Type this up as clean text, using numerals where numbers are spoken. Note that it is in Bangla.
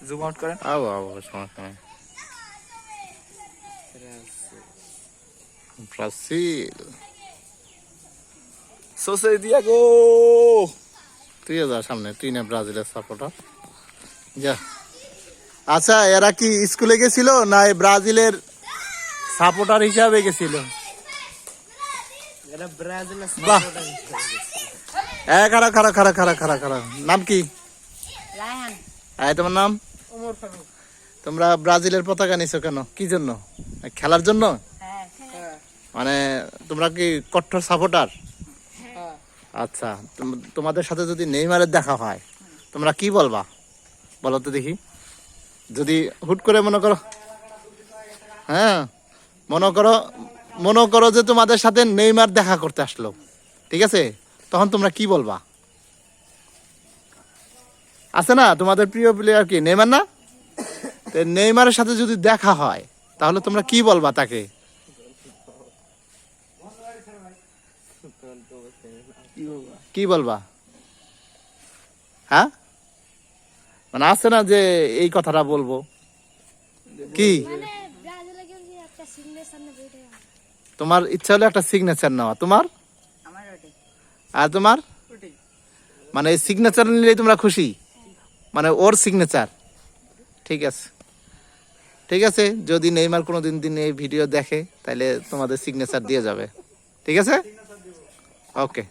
জুম আউট করেন। আও আও সমস্যা নাই। ব্রাজিল সোসে দিয়া গো। তুই যা সামনে, তুই না ব্রাজিলের সাপোর্টার যা। আচ্ছা এরা কি স্কুলে গেছিল না ব্রাজিলের সাপোর্টার হিসাবে গেছিল? এরা ব্রাজিলের বাহ। সাপোর্টার। খারা খারা খারা খারা খারা খারা। নাম কি? রায়হান। তোমার নাম? ওমর ফারুক। তোমরা ব্রাজিলের পতাকা নিছো কেন, কি জন্য? খেলার জন্য? হ্যাঁ। মানে তোমরা কি কট্টর সাপোর্টার? হ্যাঁ। আচ্ছা, তোমাদের সাথে যদি নেইমারের দেখা হয় তোমরা কি বলবা বলো তো দেখি? যদি হুট করে মনে করো, হ্যাঁ মনে করো যে তোমাদের সাথে নেইমার দেখা করতে আসলো, ঠিক আছে, তখন তোমরা কি বলবা? আছে না তোমাদের প্রিয় প্লেয়ার কি নেইমার না? তো নেইমারের সাথে যদি দেখা হয় তাহলে তোমরা কি বলবা তাকে? কি বলবা? হ্যাঁ, মানে আছে না যে এই কথাটা বলবো কি? তোমার ইচ্ছা হলো একটা সিগনেচার নেওয়া, তোমার আর তোমার, মানে এই সিগনেচার নিলেই তোমরা খুশি, মানে ওর সিগনেচার। ঠিক আছে, ঠিক আছে, যদি নেইমার কোনোদিন এই ভিডিও দেখে তাহলে তোমাদের সিগনেচার দিয়ে যাবে, ঠিক আছে? ওকে।